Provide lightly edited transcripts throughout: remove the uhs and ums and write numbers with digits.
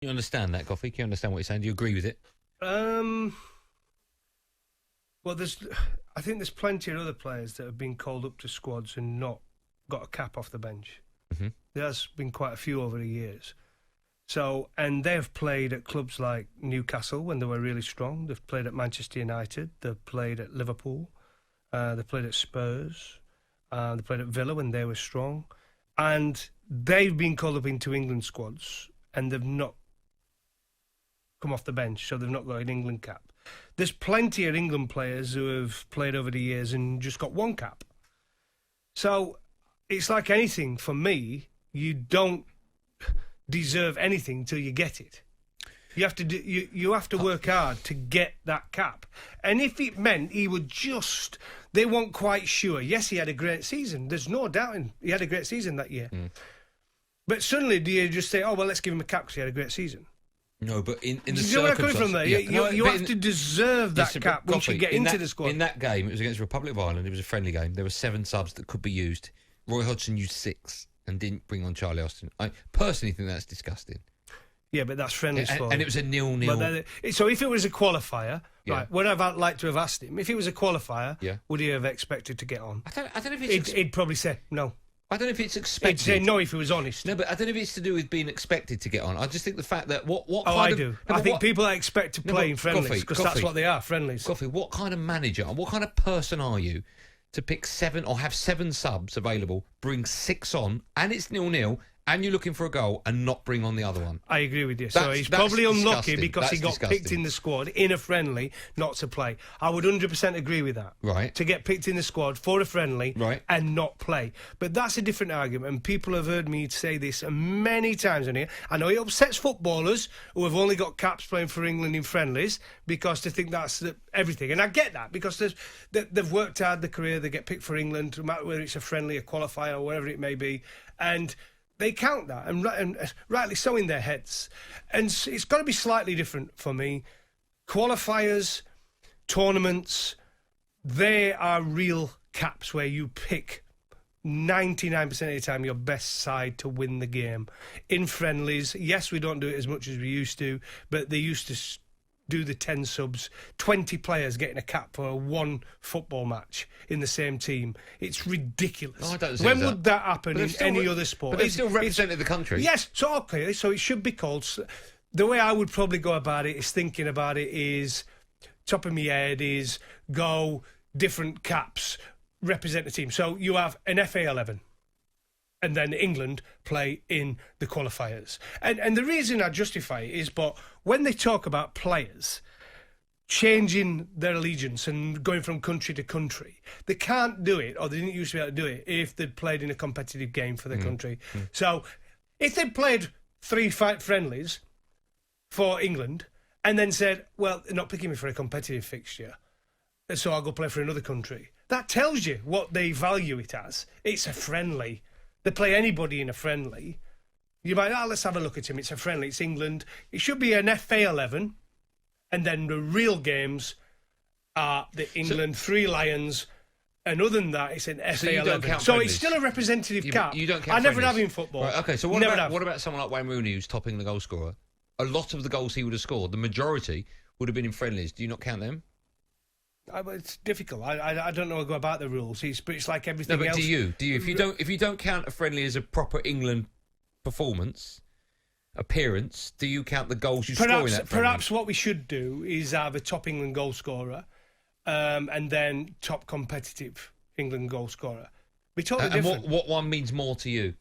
You understand that, Goughie? Can you understand what you're saying? Do you agree with it? Well, I think there's plenty of other players that have been called up to squads and not got a cap off the bench. Mm-hmm. There's been quite a few over the years. So, and they've played at clubs like Newcastle when they were really strong. They've played at Manchester United. They've played at Liverpool. They played at Spurs. They played at Villa when they were strong. And they've been called up into England squads and they've not come off the bench, so they've not got an England cap. There's plenty of England players who have played over the years and just got one cap. So it's like anything for me, you don't deserve anything till you get it. You have to you have to work hard to get that cap. And if it meant he would just, they weren't quite sure. Yes, he had a great season. There's no doubting he had a great season that year. Mm. But suddenly do you just say, oh, well, let's give him a cap because he had a great season? No, but in the circumstances... where I'm coming from there? Yeah. You have to deserve that cap once you get into the squad. In that game, it was against the Republic of Ireland. It was a friendly game. There were 7 subs that could be used. Roy Hodgson used 6 and didn't bring on Charlie Austin. I personally think that's disgusting. Yeah, but that's friendly sport. And it was a 0-0. So if it was a qualifier, right, would I've liked to have asked him, if it was a qualifier, would he have expected to get on? I don't know if it's... He'd probably say no. I don't know if it's expected. He'd say no if he was honest. No, but I don't know if it's to do with being expected to get on. I just think the fact that what oh, kind I of... do. No, I think people are expected to play in friendlies because that's what they are, friendlies. Goughie, what kind of manager and what kind of person are you to pick 7 or have 7 subs available, bring 6 on, and it's 0-0, and you're looking for a goal and not bring on the other one? I agree with you. So he's probably unlucky because he got picked in the squad in a friendly not to play. I would 100% agree with that. Right. To get picked in the squad for a friendly and not play. But that's a different argument, and people have heard me say this many times on here. I know it upsets footballers who have only got caps playing for England in friendlies because they think that's everything. And I get that because they've worked hard their career, they get picked for England, no matter whether it's a friendly, a qualifier, or whatever it may be. And they count that, and rightly so in their heads. And it's got to be slightly different for me. Qualifiers, tournaments, they are real caps where you pick 99% of the time your best side to win the game. In friendlies, yes, we don't do it as much as we used to, but they used to do the 10 subs, 20 players getting a cap for one football match in the same team. It's ridiculous. Oh, I don't see when would that happen in any other sport? But they still represented the country. Yes, so okay, so it should be called... The way I would probably go about it is thinking about it is, top of my head is, go different caps, represent the team. So you have an FA 11. And then England play in the qualifiers. And the reason I justify it is, but when they talk about players changing their allegiance and going from country to country, they can't do it, or they didn't used to be able to do it, if they'd played in a competitive game for their country. So if they'd played 3 friendlies for England and then said, well, they're not picking me for a competitive fixture, so I'll go play for another country, that tells you what they value it as. It's a friendly. They play anybody in a friendly. You might, let's have a look at him. It's a friendly. It's England. It should be an FA 11. And then the real games are the England 3 Lions. And other than that, it's an FA 11. So it's still a representative cap. You don't count I never have in football. Right, okay, so what about someone like Wayne Rooney who's topping the goal scorer? A lot of the goals he would have scored, the majority, would have been in friendlies. Do you not count them? It's difficult. I don't know how to go about the rules. But it's like everything else. No, but do you? If you don't count a friendly as a proper England performance, appearance, do you count the goals you score in that friendly? Perhaps what we should do is have a top England goal scorer, and then top competitive England goal scorer. Be totally different. And what one means more to you?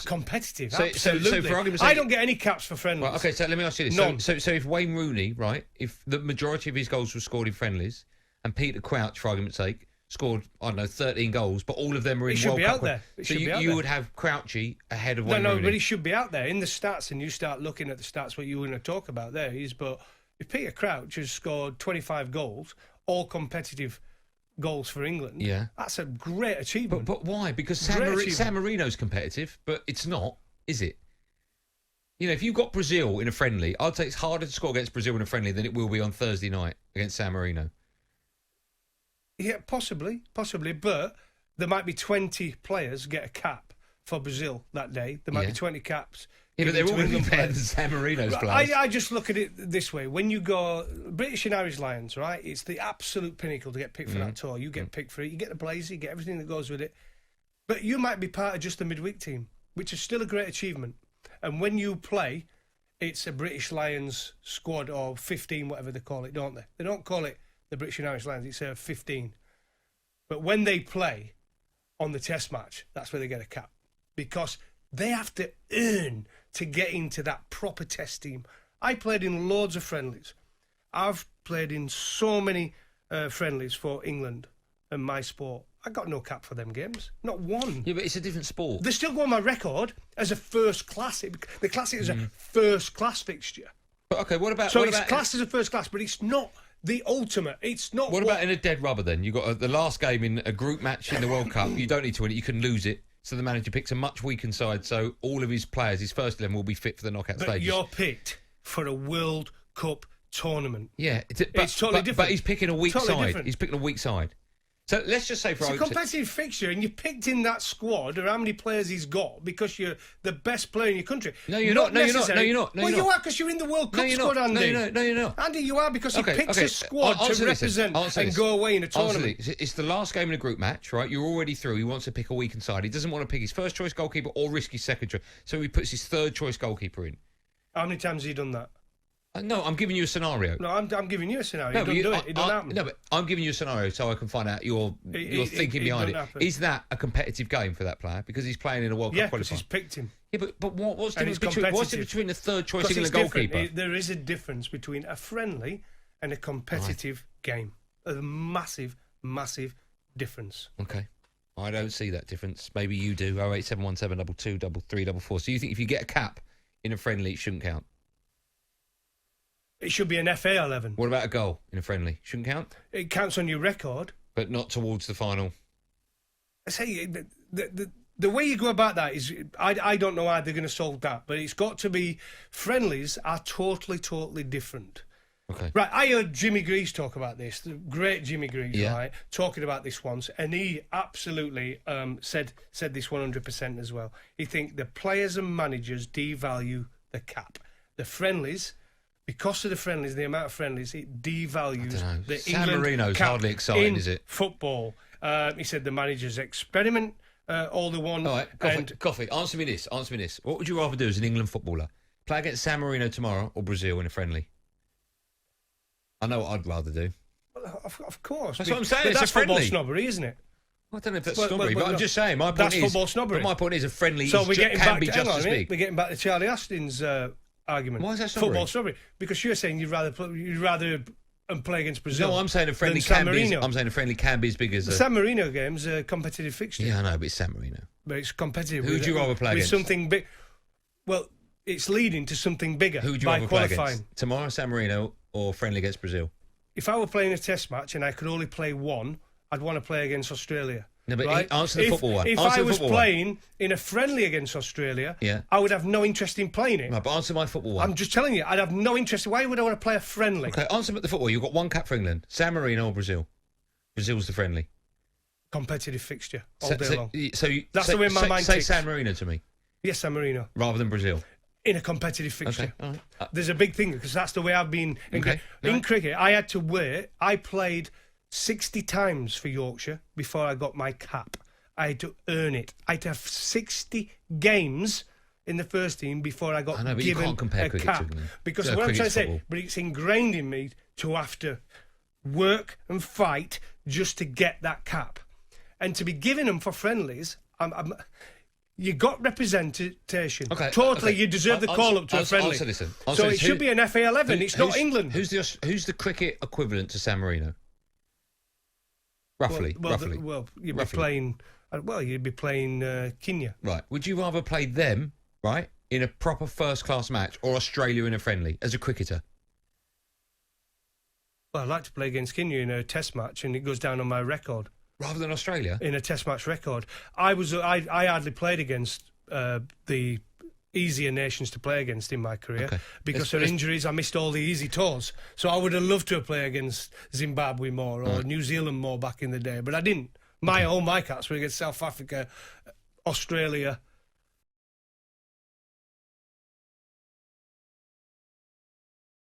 Competitive, absolutely. So for argument's sake, I don't get any caps for friendlies. Well, okay, so let me ask you this. None. So if Wayne Rooney, right, if the majority of his goals were scored in friendlies, and Peter Crouch, for argument's sake, scored, I don't know, 13 goals, but all of them were in World Cup. So you would have Crouchy ahead of Wayne Rooney. No, but he should be out there in the stats, and you start looking at the stats, what you were going to talk about there is, but if Peter Crouch has scored 25 goals, all competitive goals for England. Yeah, that's a great achievement. But why? Because San Marino's competitive, but it's not, is it? You know, if you've got Brazil in a friendly, I'd say it's harder to score against Brazil in a friendly than it will be on Thursday night against San Marino. Yeah, possibly, but there might be 20 players get a cap for Brazil that day. There might be 20 caps Yeah, but they're all going to be better than San Marino's players. I just look at it this way. When you go British and Irish Lions, right, it's the absolute pinnacle to get picked for that tour. You get picked for it. You get the blazer, you get everything that goes with it. But you might be part of just the midweek team, which is still a great achievement. And when you play, it's a British Lions squad or 15, whatever they call it, don't they? They don't call it the British and Irish Lions. It's a 15. But when they play on the test match, that's where they get a cap. Because they have to earn to get into that proper test team. I played in loads of friendlies. I've played in so many friendlies for England and my sport. I got no cap for them games. Not one. Yeah, but it's a different sport. They still go on my record as a first class. They class it as a first class fixture. But okay, what about... So it's classed as a first class, but it's not the ultimate. It's not... What about in a dead rubber then? You got the last game in a group match in the World Cup. You don't need to win it. You can lose it. So the manager picks a much weakened side, so all of his players, his first 11, will be fit for the knockout stages. But you're picked for a World Cup tournament. Yeah, it's totally different. But he's picking a weak totally side. different. He's picking a weak side. So let's just say for it's a competitive fixture, and you picked in that squad, or how many players he's got, because you're the best player in your country. No, you're not. No, you're not. No, you're not. Well, you are, because you're in the World Cup squad, Andy. No, you're not. Andy, you are, because he picks a squad to represent and go away in a tournament. It's the last game in a group match, right? You're already through. He wants to pick a weakened side. He doesn't want to pick his first choice goalkeeper or risk his second choice. So he puts his third choice goalkeeper in. How many times has he done that? No, I'm giving you a scenario. No, I'm giving you a scenario. No, you don't do it. It doesn't happen. No, but I'm giving you a scenario so I can find out your thinking behind it. Happen. Is that a competitive game for that player? Because he's playing in a World Cup qualifier. Yeah, because he's picked him. Yeah, but what's the difference between the third choice England goalkeeper? There is a difference between a friendly and a competitive game. A massive, massive difference. Okay. I don't see that difference. Maybe you do. 08717 223344. So you think if you get a cap in a friendly, it shouldn't count? It should be an FA 11. What about a goal in a friendly? Shouldn't count? It counts on your record. But not towards the final. I say, the way you go about that is, I don't know how they're going to solve that, but it's got to be, friendlies are totally, totally different. Okay. Right, I heard Jimmy Greaves talk about this, the great Jimmy Greaves, right, talking about this once, and he absolutely said this 100% as well. He think the players and managers devalue the cap. The friendlies... Because of the friendlies, the amount of friendlies, it devalues the San England Marino's cap hardly exciting, in is it? Football. He said the managers experiment all the one. All right, Goughie, answer me this. What would you rather do as an England footballer? Play against San Marino tomorrow or Brazil in a friendly? I know what I'd rather do. Well, of course. That's what I'm saying. But it's that's a friendly. football snobbery, isn't it? I don't know if that's snobbery, but I'm just saying. My point that's is, football snobbery. My point is, a friendly so we're getting can back be to, just as big. We're getting back to Charlie Austin's argument. Why is that snobbery? Football snobbery, because you're saying you'd rather play against Brazil. No, I'm saying a friendly can be. I'm saying a friendly can be as big as the San Marino game's a competitive fixture. Yeah, I know, but it's San Marino. But it's competitive. Who would you rather play against? Something big. Well, it's leading to something bigger. Who would you rather play against? Tomorrow, San Marino or friendly against Brazil? If I were playing a test match and I could only play one, I'd want to play against Australia. No, but answer the football one. If I was playing in a friendly against Australia, I would have no interest in playing it. No, but answer my football one. I'm just telling you, I'd have no interest. Why would I want to play a friendly? Okay, answer the football. You've got one cap for England. San Marino or Brazil? Brazil's the friendly. Competitive fixture all day long. That's the way my mind Say ticks. San Marino to me. Yes, San Marino. Rather than Brazil? In a competitive fixture. Okay, all right. There's a big thing, because that's the way I've been. In cricket, I had to wait. I played 60 times for Yorkshire before I got my cap. I had to earn it. I had to have 60 games in the first team before I got given you can't compare a cricket cap. to Because what I'm trying to say, but it's ingrained in me to have to work and fight just to get that cap. And to be giving them for friendlies, you got representation. Okay, totally, you deserve the call-up to a friendly. So it should be an FA 11. It's not England. Who's the cricket equivalent to San Marino? Roughly. You'd be playing... you'd be playing Kenya. Right. Would you rather play them, right, in a proper first-class match, or Australia in a friendly, as a cricketer? Well, I'd like to play against Kenya in a test match, and it goes down on my record. Rather than Australia? In a test match record. I hardly played against the easier nations to play against in my career. Okay. Because of injuries, I missed all the easy tours. So I would have loved to have played against Zimbabwe more, or New Zealand more back in the day, but I didn't. All my caps were against South Africa, Australia,